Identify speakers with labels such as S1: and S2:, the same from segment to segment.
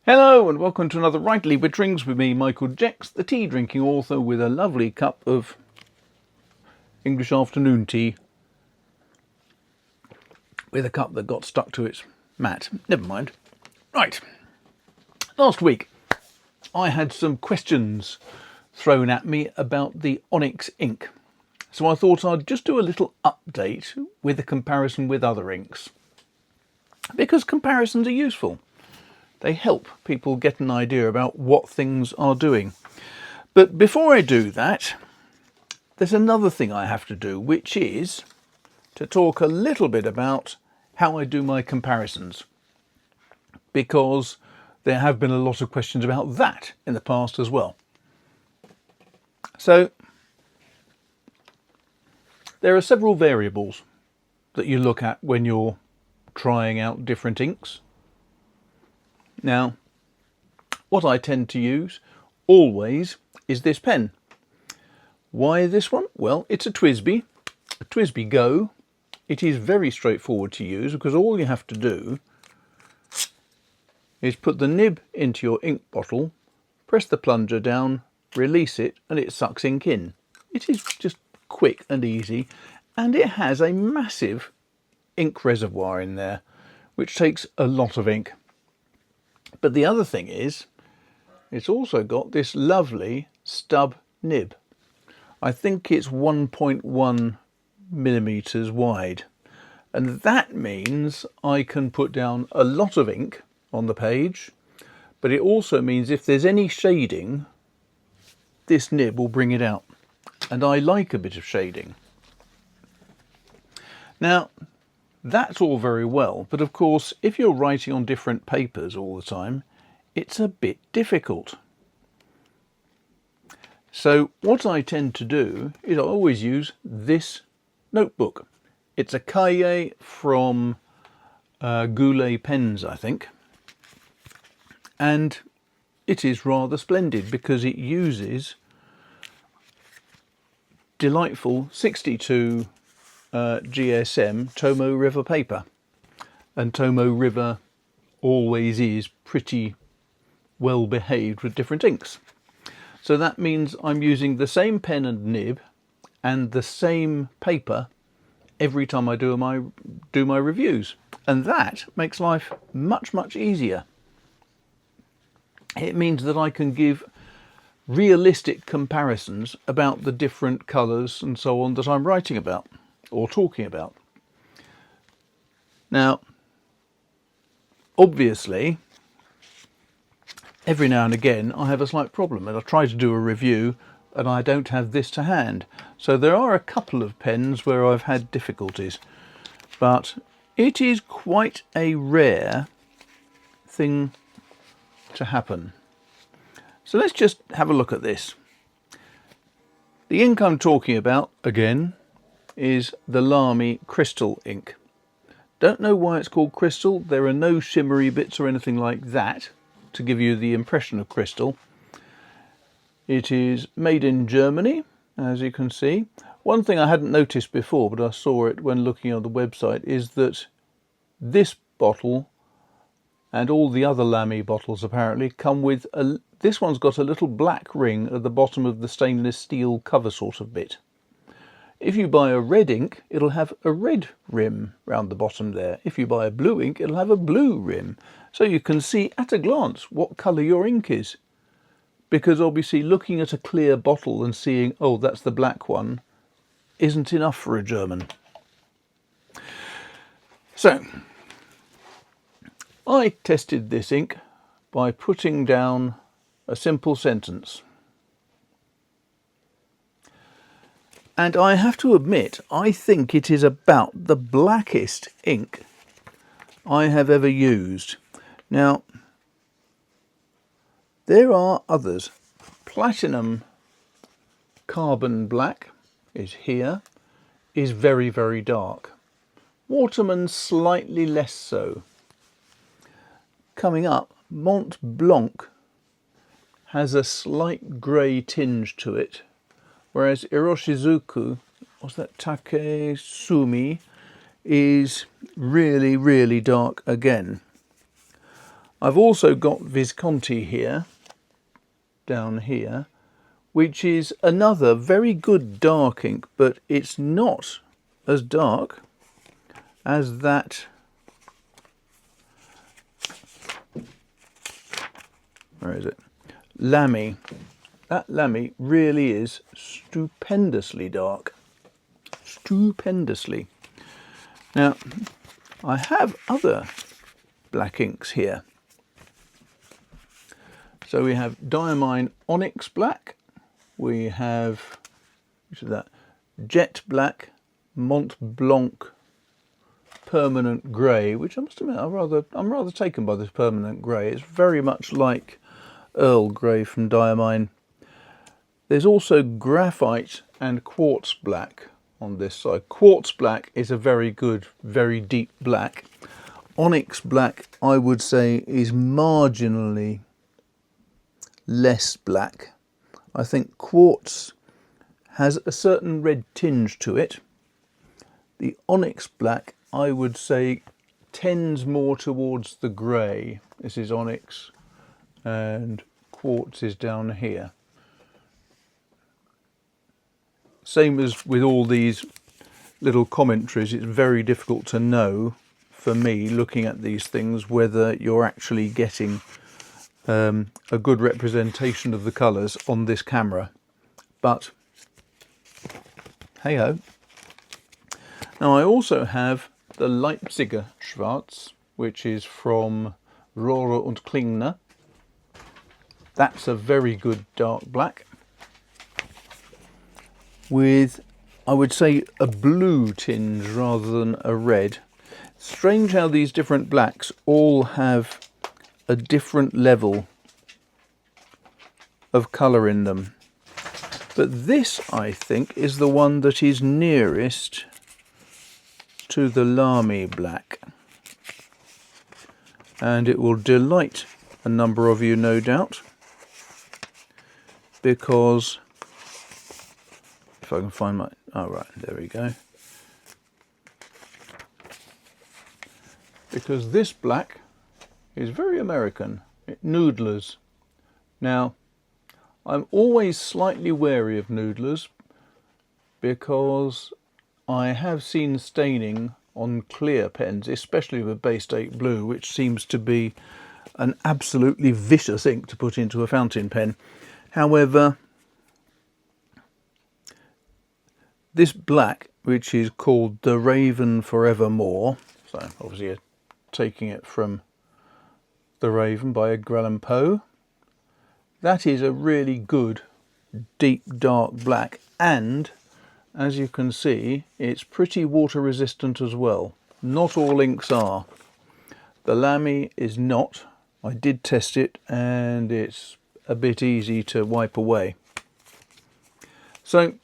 S1: Hello and welcome to another Rightly with Drinks with me, Michael Jex, the tea drinking author, with a lovely cup of English afternoon tea with a cup that got stuck to its mat. Never mind. Right, last week I had some questions thrown at me about the Onyx ink, so I thought I'd just do a little update with a comparison with other inks, because comparisons are useful. They help people get an idea about what things are doing. But before I do that, there's another thing I have to do, which is to talk a little bit about how I do my comparisons, because there have been a lot of questions about that in the past as well. So there are several variables that you look at when you're trying out different inks. Now, what I tend to use always is this pen. Why this one? Well, it's a TWSBI Go. It is very straightforward to use because all you have to do is put the nib into your ink bottle, press the plunger down, release it, and it sucks ink in. It is just quick and easy, and it has a massive ink reservoir in there, which takes a lot of ink. But the other thing is, it's also got this lovely stub nib. I think it's 1.1 millimeters wide. And that means I can put down a lot of ink on the page, but it also means if there's any shading, this nib will bring it out. And I like a bit of shading. Now, that's all very well, but of course, if you're writing on different papers all the time, it's a bit difficult. So what I tend to do is I always use this notebook. It's a Cahier from Goulet Pens, I think. And it is rather splendid because it uses delightful 62 GSM Tomo River paper, and Tomo River always is pretty well behaved with different inks. So that means I'm using the same pen and nib and the same paper every time I do my reviews, and that makes life much easier. It means that I can give realistic comparisons about the different colours and so on that I'm writing about or talking about. Now, obviously, every now and again I have a slight problem, and I try to do a review and I don't have this to hand. So there are a couple of pens where I've had difficulties, but it is quite a rare thing to happen. So let's just have a look at this. The ink I'm talking about, again, is the Lamy Crystal ink. Don't know why it's called crystal. There are no shimmery bits or anything like that to give you the impression of crystal. It is made in Germany, as you can see. One thing I hadn't noticed before, but I saw it when looking on the website, is that this bottle and all the other Lamy bottles apparently come with this one's got a little black ring at the bottom of the stainless steel cover sort of bit. If you buy a red ink, it'll have a red rim round the bottom there. If you buy a blue ink, it'll have a blue rim. So you can see at a glance what colour your ink is. Because obviously looking at a clear bottle and seeing, oh, that's the black one, isn't enough for a German. So, I tested this ink by putting down a simple sentence. And I have to admit, I think it is about the blackest ink I have ever used. Now, there are others. Platinum Carbon Black is here, is very dark. Waterman slightly less so. Coming up, Mont Blanc has a slight grey tinge to it, whereas Iroshizuku, what's that, Takesumi, is really dark again. I've also got Visconti here, down here, which is another very good dark ink, but it's not as dark as that. Where is it? Lamy. That Lamy really is stupendously dark. Stupendously. Now, I have other black inks here. So we have Diamine Onyx Black. We have, which is that, Jet Black, Mont Blanc Permanent Grey, which I must admit I'm rather taken by this Permanent Grey. It's very much like Earl Grey from Diamine. There's also Graphite and Quartz Black on this side. Quartz Black is a very good, very deep black. Onyx Black, I would say, is marginally less black. I think Quartz has a certain red tinge to it. The Onyx Black, I would say, tends more towards the grey. This is Onyx and Quartz is down here. Same as with all these little commentaries, it's very difficult to know, for me, looking at these things, whether you're actually getting a good representation of the colours on this camera. But hey ho. Now I also have the Leipziger Schwarz, which is from Rohrer und Klingner. That's a very good dark black with, I would say, a blue tinge rather than a red. Strange how these different blacks all have a different level of colour in them. But this, I think, is the one that is nearest to the Lamy black. And it will delight a number of you, no doubt, because if I can find my, oh right, there we go. Because this black is very American, noodlers. Now, I'm always slightly wary of noodlers because I have seen staining on clear pens, especially with Bay State Blue, which seems to be an absolutely vicious ink to put into a fountain pen. However, this black, which is called the Raven Forevermore, so obviously you're taking it from The Raven by Edgar Allan Poe, that is a really good deep dark black, and as you can see, it's pretty water resistant as well. Not all inks are. The Lamy is not. I did test it and it's a bit easy to wipe away. So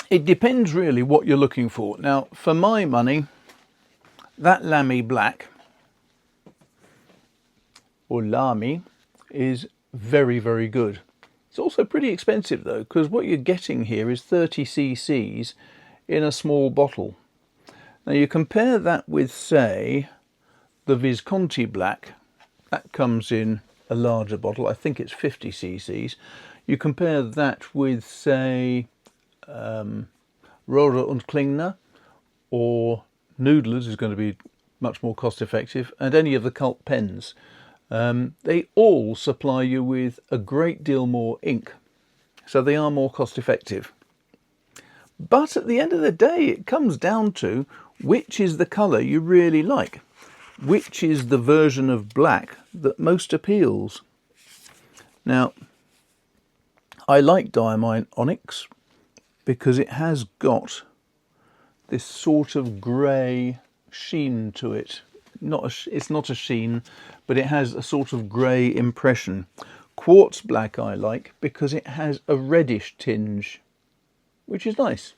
S1: it depends really what you're looking for. Now, for my money, that Lamy black, or Lamy, is very, very good. It's also pretty expensive though, because what you're getting here is 30 cc's in a small bottle. Now you compare that with, say, the Visconti black. That comes in a larger bottle. I think it's 50 cc's. You compare that with, say, Rohrer und Klingner, or Noodlers is going to be much more cost effective, and any of the cult pens. They all supply you with a great deal more ink, so they are more cost effective. But at the end of the day, it comes down to which is the colour you really like, which is the version of black that most appeals. Now, I like Diamine Onyx because it has got this sort of grey sheen to it. It's not a sheen, but it has a sort of grey impression. Quartz black I like because it has a reddish tinge, which is nice.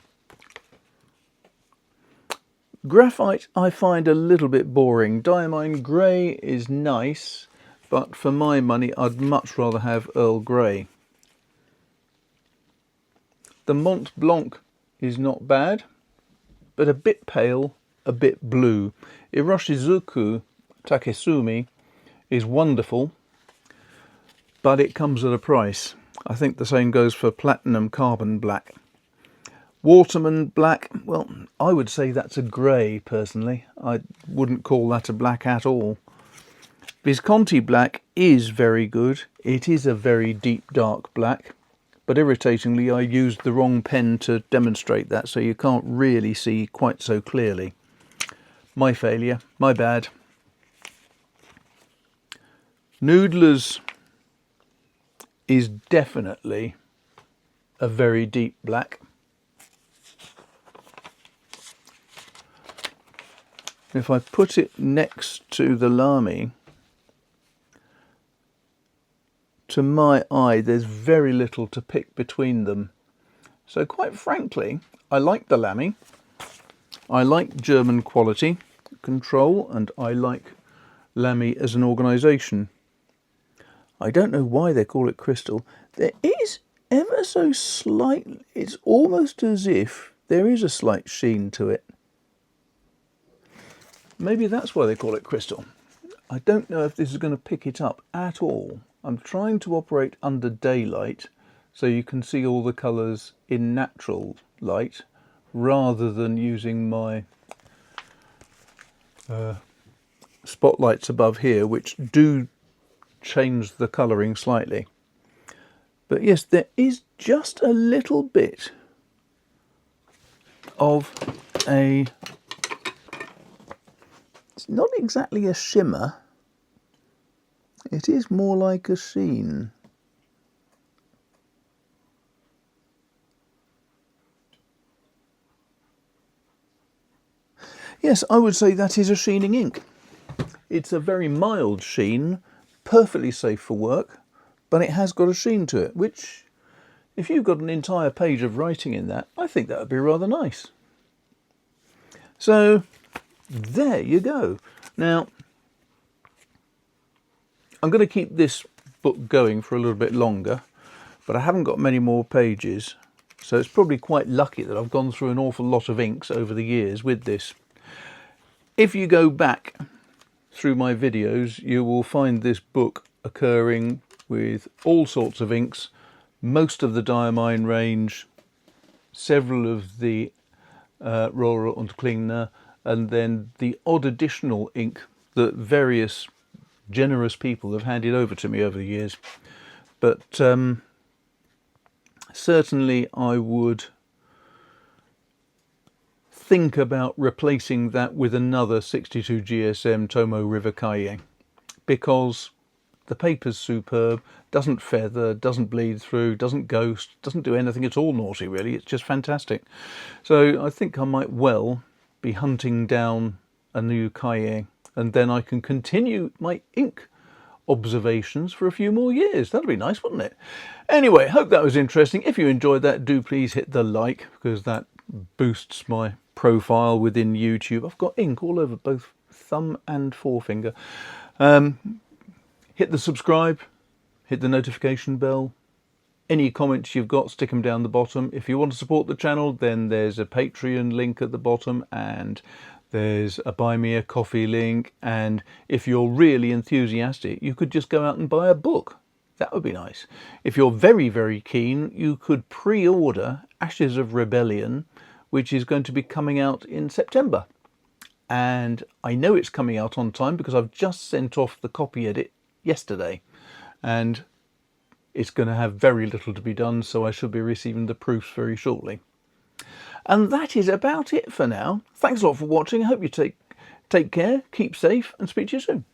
S1: Graphite I find a little bit boring. Diamine grey is nice, but for my money I'd much rather have Earl Grey. The Mont Blanc is not bad, but a bit pale, a bit blue. Iroshizuku Takesumi is wonderful, but it comes at a price. I think the same goes for platinum carbon black. Waterman black, well, I would say that's a grey personally. I wouldn't call that a black at all. Visconti black is very good. It is a very deep dark black, but irritatingly I used the wrong pen to demonstrate that, so you can't really see quite so clearly. My failure, my bad. Noodler's is definitely a very deep black. If I put it next to the Lamy, to my eye there's very little to pick between them. So quite frankly, I like the Lamy, I like German quality control, and I like Lamy as an organisation. I don't know why they call it crystal. There is ever so slight, it's almost as if there is a slight sheen to it. Maybe that's why they call it crystal. I don't know if this is going to pick it up at all. I'm trying to operate under daylight so you can see all the colours in natural light rather than using my spotlights above here, which do change the colouring slightly. But yes, there is just a little bit of a, it's not exactly a shimmer, it is more like a sheen. Yes, I would say that is a sheening ink. It's a very mild sheen, perfectly safe for work, but it has got a sheen to it, which, if you've got an entire page of writing in that, I think that would be rather nice. So, there you go. Now, I'm going to keep this book going for a little bit longer, but I haven't got many more pages, so it's probably quite lucky that I've gone through an awful lot of inks over the years with this. If you go back through my videos, you will find this book occurring with all sorts of inks, most of the Diamine range, several of the Rohrer und Klingner, and then the odd additional ink that various generous people have handed over to me over the years. But certainly I would think about replacing that with another 62 GSM Tomo River Kaye, because the paper's superb, doesn't feather, doesn't bleed through, doesn't ghost, doesn't do anything at all naughty really. It's just fantastic. So I think I might well be hunting down a new Kaye, and then I can continue my ink observations for a few more years. That'd be nice, wouldn't it? Anyway, hope that was interesting. If you enjoyed that, do please hit the like, because that boosts my profile within YouTube. I've got ink all over both thumb and forefinger. Hit the subscribe, hit the notification bell. Any comments you've got, stick them down the bottom. If you want to support the channel, then there's a Patreon link at the bottom, and there's a Buy Me a Coffee link. And if you're really enthusiastic, you could just go out and buy a book. That would be nice. If you're very, very keen, you could pre-order Ashes of Rebellion, which is going to be coming out in September. And I know it's coming out on time because I've just sent off the copy edit yesterday, and it's going to have very little to be done, so I should be receiving the proofs very shortly. And that is about it for now. Thanks a lot for watching. I hope you take care, keep safe, and speak to you soon.